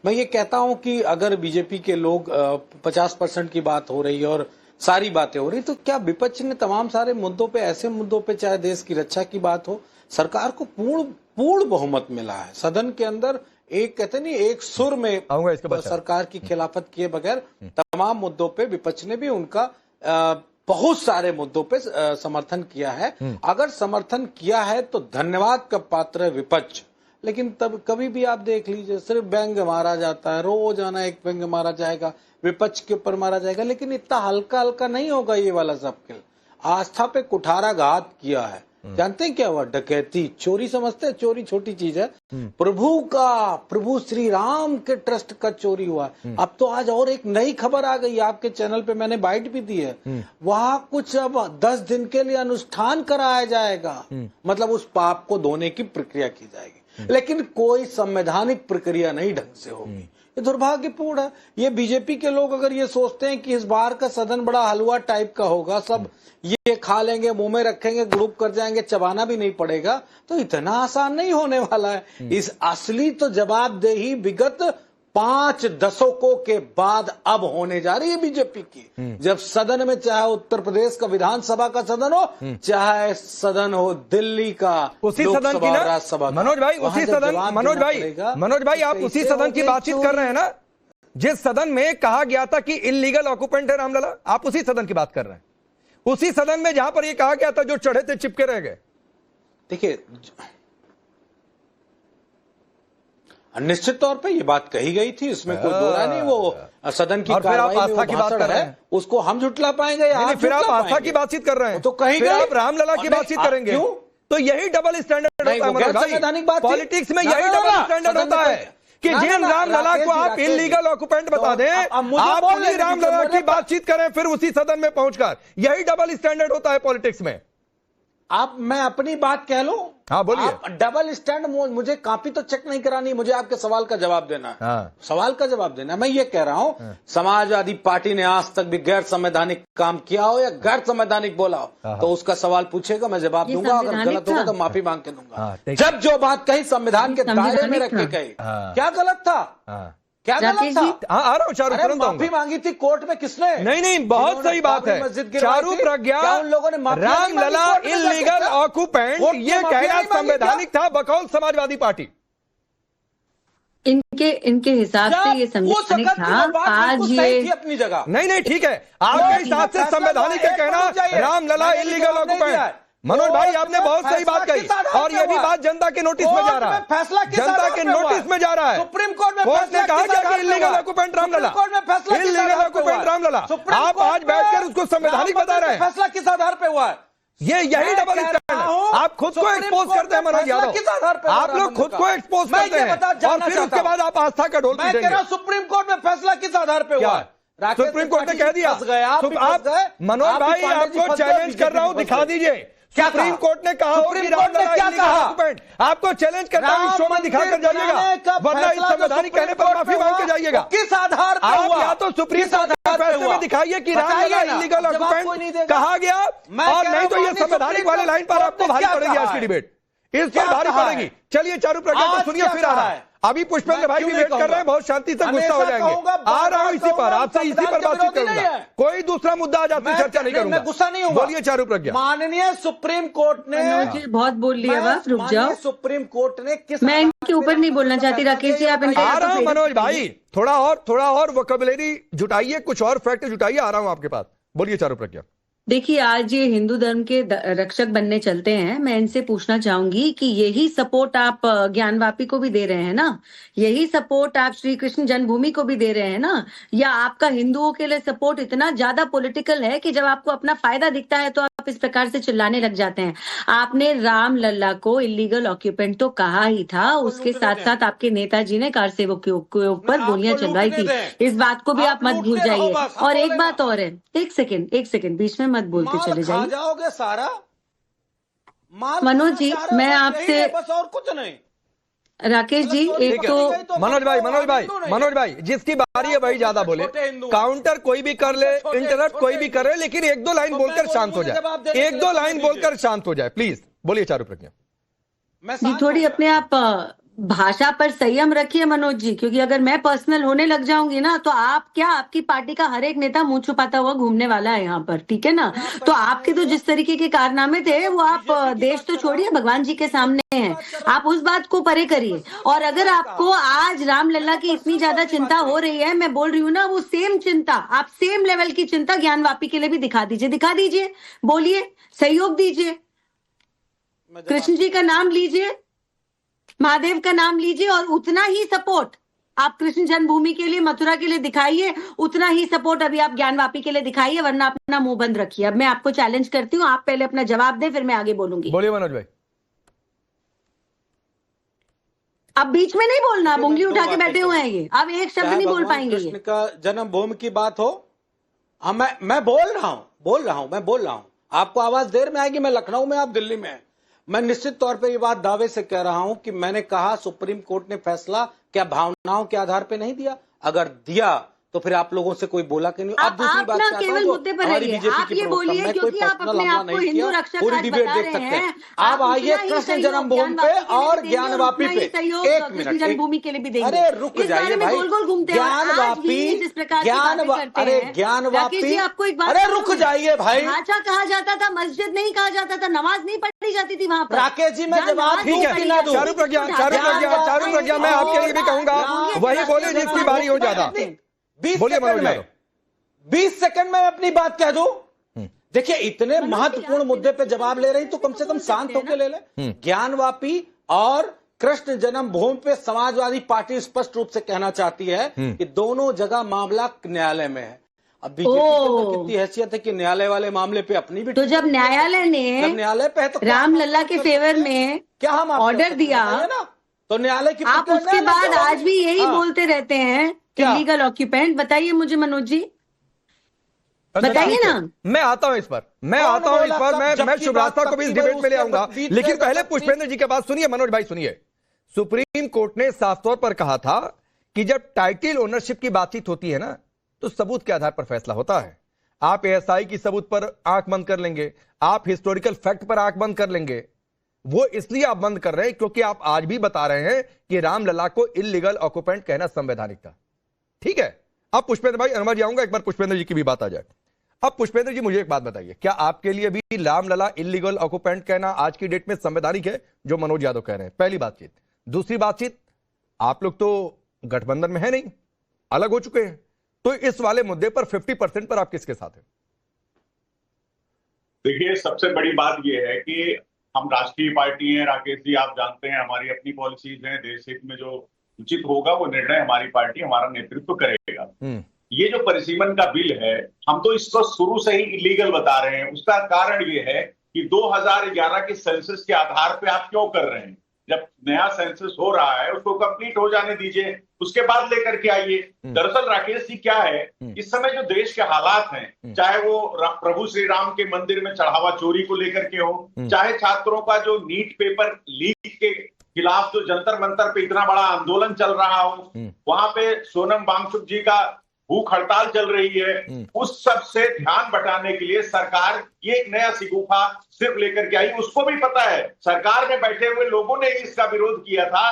मैं ये कहता हूं कि अगर बीजेपी के लोग 50% की बात हो रही है और सारी बातें हो रही, तो क्या विपक्ष ने तमाम सारे मुद्दों पे, ऐसे मुद्दों पे, चाहे देश की रक्षा की बात हो, सरकार को पूर्ण बहुमत मिला है सदन के अंदर। एक कहते नहीं, एक सुर में सरकार की खिलाफत किए बगैर तमाम मुद्दों पे विपक्ष ने भी उनका बहुत सारे मुद्दों पे समर्थन किया है। अगर समर्थन किया है तो धन्यवाद का पात्र है विपक्ष। लेकिन तब कभी भी आप देख लीजिए, सिर्फ व्यंग्य मारा जाता है, रोजाना एक व्यंग्य मारा जाएगा, विपक्ष के ऊपर मारा जाएगा, लेकिन इतना हल्का हल्का नहीं होगा ये वाला सब खेल। आस्था पे कुठाराघात किया है। जानते हैं क्या हुआ? डकैती, चोरी समझते हैं, चोरी छोटी चीज है। प्रभु श्री राम के ट्रस्ट का चोरी हुआ। अब तो आज और एक नई खबर आ गई, आपके चैनल पे मैंने बाइट भी दी है। वहां कुछ अब 10 दिन के लिए अनुष्ठान कराया जाएगा, मतलब उस पाप को धोने की प्रक्रिया की जाएगी, लेकिन कोई संवैधानिक प्रक्रिया नहीं ढंग से होगी। ये दुर्भाग्यपूर्ण है। ये बीजेपी के लोग अगर ये सोचते हैं कि इस बार का सदन बड़ा हलवा टाइप का होगा, सब ये खा लेंगे, मुंह में रखेंगे, ग्रुप कर जाएंगे, चबाना भी नहीं पड़ेगा, तो इतना आसान नहीं होने वाला है। इस असली तो जवाबदेही विगत 5 दशकों के बाद अब होने जा रही है बीजेपी की। जब सदन में, चाहे उत्तर प्रदेश का विधानसभा का सदन हो, चाहे सदन हो दिल्ली का, उसी सदन की ना राज्यसभा, मनोज भाई उसी सदन, मनोज भाई आप उसी सदन की बातचीत कर रहे हैं ना, जिस सदन में कहा गया था कि इल्लीगल ऑक्यूपेंट है रामलला, आप उसी सदन की बात कर रहे हैं। उसी सदन में जहां पर यह कहा गया था जो चढ़े थे चिपके रह गए। देखिए, निश्चित तौर पे ये बात कही गई थी, इसमें कोई दो राय नहीं। वो सदन की कार्रवाई आस्था की बात कर रहे हैं, उसको हम झुटला पाएंगे या फिर आप आस्था की बातचीत कर रहे हैं, तो कहीं आप रामलला की बातचीत करेंगे। क्यों? तो यही डबल स्टैंडर्ड होता है पॉलिटिक्स में, यही डबल स्टैंडर्ड होता है कि जिन रामलला को आप इल्लीगल ऑक्यूपेंट बता दें, आप उन्हीं रामलला की बातचीत करें फिर उसी सदन में पहुंचकर। यही डबल स्टैंडर्ड होता है पॉलिटिक्स में। मैं अपनी बात कह लूं? हाँ बोलिए। डबल स्टैंड, मुझे कॉपी तो चेक नहीं करानी, मुझे आपके सवाल का जवाब देना है। सवाल का जवाब देना है। मैं ये कह रहा हूं, समाजवादी पार्टी ने आज तक भी गैर संवैधानिक काम किया हो या गैर संवैधानिक बोला हो, तो उसका सवाल पूछेगा, मैं जवाब दूंगा। अगर गलत होगा तो माफी मांग के दूंगा। जब जो बात कही संविधान के दायरे में रख के कही, क्या गलत था? क्या गलत था? आ रहा हूँ चारू, तुरंत माफी मांगी थी कोर्ट में किसने? नहीं, बहुत सही बात है चारू प्रज्ञा। उन लोगों ने रामलला इल्लीगल ऑक्यूपेंट ये कहना संवैधानिक था बकौल समाजवादी पार्टी। इनके हिसाब से ये संवैधानिक था। आज ये अपनी जगह नहीं, ठीक है, आपके हिसाब से संवैधानिक है कहना रामलला इल्लीगल ऑक्यूपेंट। मनोज भाई आपने बहुत सही बात कही, और ये भी बात जनता के नोटिस में जा रहा है, जनता के नोटिस में जा रहा है। सुप्रीम कोर्ट में कोर्ट ने कहा क्या कि illegal occupant Ramlalla, illegal occupant Ramlalla. आप आज बैठकर उसको संवैधानिक बता रहे हैं। फैसला किस आधार पे हुआ है? यही डबल स्टैंडर्ड। आप खुद को एक्सपोज करते हैं मनोज यादव, आप लोग खुद को एक्सपोज करते हैं और फिर उसके बाद आप आस्था का ढोल पीटेंगे। सुप्रीम कोर्ट में फैसला किस आधार पे हुआ? सुप्रीम कोर्ट ने कह दिया। आप मनोज भाई आपको चैलेंज कर रहा हूं, दिखा दीजिए सुप्रीम कोर्ट ने कहा हो कि रामलला इल्लीगल ऑक्यूपेंट। आपको चैलेंज करता हूं, शो में दिखा कर जाइएगा, वरना इस संवैधानिक कहने पर माफी मांग के जाइएगा। किस आधार पर आप या तो सुप्रीम कोर्ट के फैसले में दिखाइए कि रामलला इल्लीगल ऑक्यूपेंट कहा गया, और नहीं तो ये संवैधानिक वाले लाइन पर आपको भारी पड़ेगी आज की डिबेट, इस पर भारी पड़ेगी। चलिए चारू प्रज्ञा को सुनिए, फिर आ रहा है। अभी पुष्पेंद्र भाई भी वेट कर रहे हैं, बहुत शांति से गुस्सा हो जाएंगे। आ रहा हूं इसी पर, आपसे इसी पर बातचीत करूंगा, कोई दूसरा मुद्दा आज आपसे चर्चा नहीं करूंगा। गुस्सा नहीं होगा। बोलिए चारू प्रज्ञा। माननीय सुप्रीम कोर्ट ने बहुत बोल लिया, बस रुक जाओ। सुप्रीम कोर्ट ने किस, मैं इनके ऊपर नहीं बोलना चाहती राकेश जी, आप आ रहा हूं मनोज भाई, थोड़ा और वोकैबुलरी जुटाइए, कुछ और फैक्ट जुटाइए, आ रहा हूं आपके पास। बोलिए चारू प्रज्ञा। देखिए, आज ये हिंदू धर्म के रक्षक बनने चलते हैं। मैं इनसे पूछना चाहूंगी कि यही सपोर्ट आप ज्ञानवापी को भी दे रहे हैं ना? यही सपोर्ट आप श्री कृष्ण जन्मभूमि को भी दे रहे हैं ना? या आपका हिंदुओं के लिए सपोर्ट इतना ज्यादा पॉलिटिकल है कि जब आपको अपना फायदा दिखता है तो आप इस प्रकार से चिल्लाने लग जाते हैं? आपने रामलला को इल्लीगल ऑक्यूपेंट तो कहा ही था, उसके साथ साथ आपके नेताजी ने कार सेवक के ऊपर गोलियां चलवाई थी। इस बात को भी आप मत भूल जाइए। और एक बात और है, एक सेकेंड बीच में मत बोलते चले जाइए। जाओगे सारा मनोज जी, मैं आपसे, बस और कुछ नहीं। राकेश जी, एक तो मनोज भाई जिसकी बारी है वही ज्यादा बोले, काउंटर कोई भी कर ले, इंटरप्ट कोई भी करे, लेकिन 1-2 लाइन बोलकर शांत हो जाए, 1-2 लाइन बोलकर शांत हो जाए, प्लीज। बोलिए चारू प्रज्ञा। जी, थोड़ी अपने आप भाषा पर संयम रखिए मनोज जी, क्योंकि अगर मैं पर्सनल होने लग जाऊंगी ना तो आप क्या, आपकी पार्टी का हर एक नेता मुंह छुपाता हुआ घूमने वाला है यहाँ पर, ठीक है ना। तो आपके तो जिस तरीके के कारनामे थे वो आप देश तो छोड़िए, भगवान जी के सामने हैं, आप उस बात को परे करिए। और अगर आपको आज रामलला की इतनी ज्यादा चिंता हो रही है, मैं बोल रही हूँ ना, वो सेम चिंता आप सेम लेवल की चिंता ज्ञानवापी के लिए भी दिखा दीजिए, बोलिए, सहयोग दीजिए, कृष्ण जी का नाम लीजिए, महादेव का नाम लीजिए, और उतना ही सपोर्ट आप कृष्ण जन्मभूमि के लिए, मथुरा के लिए दिखाइए, उतना ही सपोर्ट अभी आप ज्ञानवापी के लिए दिखाइए, वरना अपना मुंह बंद रखिए। अब मैं आपको चैलेंज करती हूँ, आप पहले अपना जवाब दें, फिर मैं आगे बोलूंगी। बोलिए मनोज भाई। अब बीच में नहीं बोलना, आप उंगली उठा के बैठे हुए हैं ये, अब एक शब्द नहीं बोल पाएंगे। कृष्ण का जन्मभूमि की बात हो, मैं बोल रहा हूं, आपको आवाज देर में आएगी। मैं लखनऊ में, आप दिल्ली में। मैं निश्चित तौर पे ये बात दावे से कह रहा हूं कि मैंने कहा सुप्रीम कोर्ट ने फैसला क्या भावनाओं के आधार पे नहीं दिया? अगर दिया तो फिर आप लोगों से कोई बोला कि नहीं। अब दूसरी बात ना केवल मुद्दे पर रहिए, आप ये बोलिए, क्योंकि आप अपने आप को हिंदू रक्षक पूरी डिबेट देख सकते हैं। आप आइए कृष्ण जन्मभूमि पे और ज्ञानवापी पे। एक मिनट, जन्मभूमि के लिए भी देंगे। अरे रुक जाइए भाई, गोल घूमते हैं ज्ञानवापी, जिस प्रकार अरे ज्ञानवापी, आपको एक बात, अरे रुक जाइए भाई। ढांचा कहा जाता था, मस्जिद नहीं कहा जाता था, नमाज नहीं पढ़ी जाती थी वहां पर। राकेश जी, मैं जवाब ठीक है, चारू प्रज्ञा मैं आपके लिए भी कहूंगा, वही बोले जिसकी बारी हो ज्यादा। 20 सेकंड में अपनी बात कह दूं। देखिए, इतने महत्वपूर्ण मुद्दे पे जवाब ले रही तो कम से कम शांत होकर ले ले। ज्ञानवापी और कृष्ण जन्मभूमि पे समाजवादी पार्टी स्पष्ट रूप से कहना चाहती है कि दोनों जगह मामला न्यायालय में है। अब बीजेपी के अंदर कितनी हैसियत है कि न्यायालय वाले मामले पे अपनी भी, तो जब न्यायालय पे है तो रामलला के फेवर में क्या हम ऑर्डर दिया ना, तो न्यायालय की, आप उसके बाद आज भी यही बोलते रहते हैं इलीगल ऑक्यूपेंट। बताइए मुझे मनोज जी, बताइए ना। मैं आता हूं इस पर, मैं शुभरास्ता को भी इस डिबेट में ले आऊंगा, लेकिन पहले पुष्पेंद्र जी के बात सुनिए। मनोज भाई सुनिए, सुप्रीम कोर्ट ने साफ तौर पर कहा था कि जब टाइटल ओनरशिप की बातचीत होती है ना, तो सबूत के आधार पर फैसला होता है। आप एएसआई की सबूत पर आंख बंद कर लेंगे, आप हिस्टोरिकल फैक्ट पर आंख बंद कर लेंगे। वो इसलिए आप बंद कर रहे हैं क्योंकि आप आज भी बता रहे हैं कि रामलला को इलीगल ऑक्यूपेंट कहना संवैधानिक था। ठीक है, अब पुष्पेंद्र भाई अनुमति आऊंगा, एक बार पुष्पेंद्र जी की भी बात आ जाए। अब पुष्पेंद्र जी मुझे एक बात बताइए, क्या आपके लिए भी रामलला इलीगल ऑक्यूपेंट कहना आज की डेट में संवैधानिक है, जो मनोज यादव कह रहे हैं? पहली बातचीत। दूसरी बातचीत, आप लोग तो गठबंधन में है नहीं, अलग हो चुके हैं, तो इस वाले मुद्दे पर 50% पर आप किसके साथ हैं? देखिए, सबसे बड़ी बात यह है कि हम राष्ट्रीय पार्टी हैं। राकेश जी, आप जानते हैं हमारी अपनी पॉलिसीज हैं। देश हित में जो उचित होगा वो निर्णय हमारी पार्टी, हमारा नेतृत्व करेगा। ये जो परिसीमन का बिल है, हम तो इसको शुरू से ही इलीगल बता रहे हैं। उसका कारण ये है कि 2011 के सेंसस के आधार पे आप क्यों कर रहे हैं? जब नया सेंसस हो रहा है उसको कंप्लीट हो जाने दीजिए, उसके बाद लेकर के आइए। दरअसल राकेश जी क्या है, इस समय जो देश के हालात हैं, चाहे वो प्रभु श्री राम के मंदिर में चढ़ावा चोरी को लेकर के हो, चाहे छात्रों का जो नीट पेपर लीक के खिलाफ जो जंतर मंतर पे इतना बड़ा आंदोलन चल रहा हो, वहां पे सोनम वांगचुक जी का भूख हड़ताल चल रही है, उस सब से ध्यान बटाने के लिए सरकार ये एक नया शिगुफा सिर्फ लेकर के आई। उसको भी पता है, सरकार में बैठे हुए लोगों ने इसका विरोध किया था